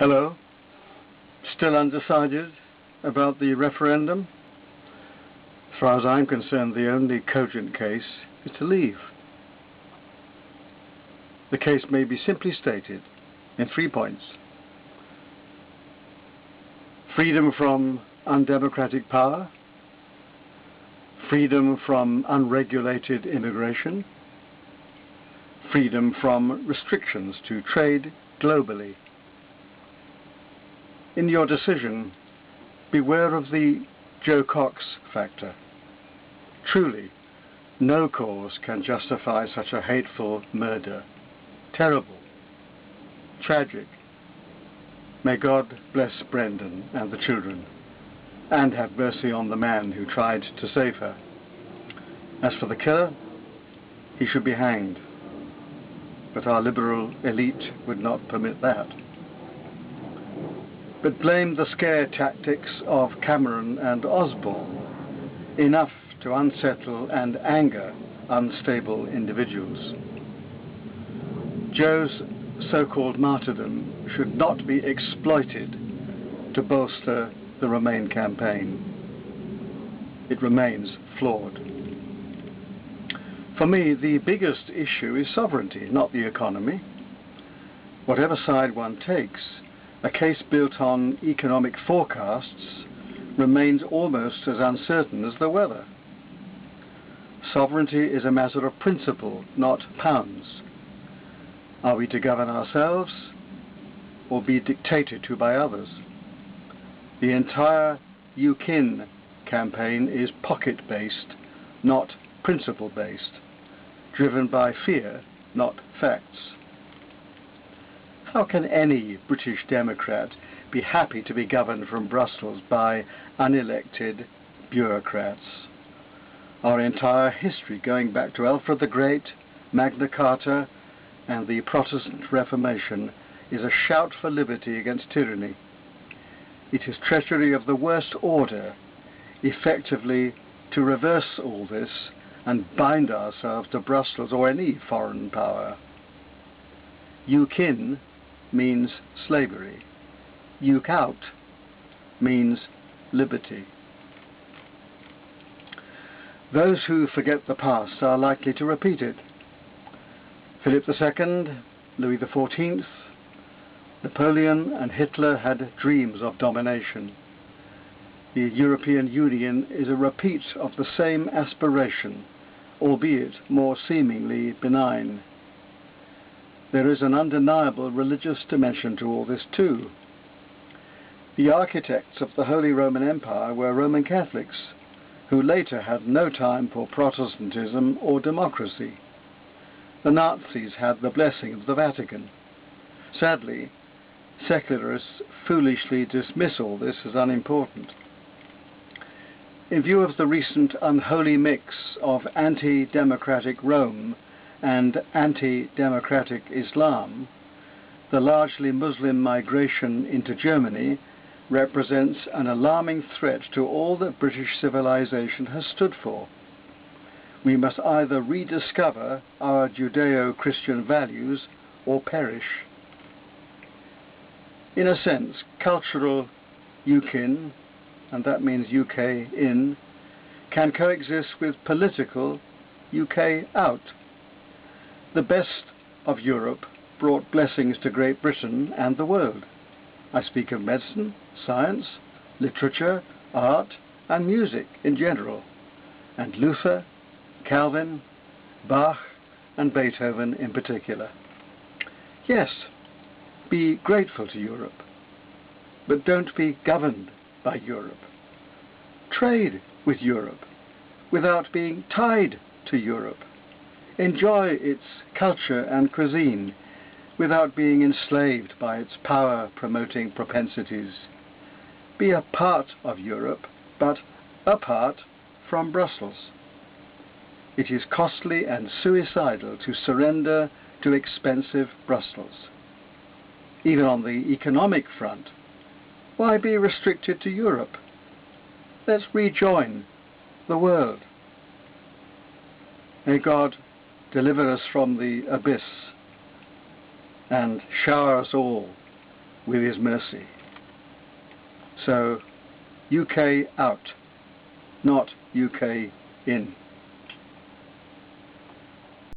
Hello? Still undecided about the referendum? As far as I'm concerned, the only cogent case is to leave. The case may be simply stated in 3 points. Freedom from undemocratic power, freedom from unregulated immigration, freedom from restrictions to trade globally. In your decision, beware of the Joe Cox factor. Truly, no cause can justify such a hateful murder. Terrible. Tragic. May God bless Brendan and the children, and have mercy on the man who tried to save her. As for the killer, he should be hanged. But our liberal elite would not permit that. But blame the scare tactics of Cameron and Osborne enough to unsettle and anger unstable individuals. Joe's so-called martyrdom should not be exploited to bolster the Remain campaign. It remains flawed. For me, the biggest issue is sovereignty, not the economy. Whatever side one takes, a case built on economic forecasts remains almost as uncertain as the weather. Sovereignty is a matter of principle, not pounds. Are we to govern ourselves or be dictated to by others? The entire UKIN campaign is pocket-based, not principle-based, driven by fear, not facts. How can any British Democrat be happy to be governed from Brussels by unelected bureaucrats? Our entire history, going back to Alfred the Great, Magna Carta, and the Protestant Reformation, is a shout for liberty against tyranny. It is treachery of the worst order, effectively to reverse all this and bind ourselves to Brussels or any foreign power. UKIN means slavery. UK out means liberty. Those who forget the past are likely to repeat it. Philip II, Louis XIV, Napoleon and Hitler had dreams of domination. The European Union is a repeat of the same aspiration, albeit more seemingly benign. There is an undeniable religious dimension to all this too. The architects of the Holy Roman Empire were Roman Catholics, who later had no time for Protestantism or democracy. The Nazis had the blessing of the Vatican. Sadly, secularists foolishly dismiss all this as unimportant. In view of the recent unholy mix of anti-democratic Rome and anti-democratic Islam, the largely Muslim migration into Germany represents an alarming threat to all that British civilization has stood for. We must either rediscover our Judeo-Christian values or perish. In a sense, cultural UKIN, and that means UK in, can coexist with political UK out. The best of Europe brought blessings to Great Britain and the world. I speak of medicine, science, literature, art, and music in general, and Luther, Calvin, Bach, and Beethoven in particular. Yes, be grateful to Europe, but don't be governed by Europe. Trade with Europe without being tied to Europe. Enjoy its culture and cuisine without being enslaved by its power-promoting propensities. Be a part of Europe, but apart from Brussels. It is costly and suicidal to surrender to expensive Brussels. Even on the economic front, why be restricted to Europe? Let's rejoin the world. May God deliver us from the abyss and shower us all with his mercy. So, UK out, not UK in.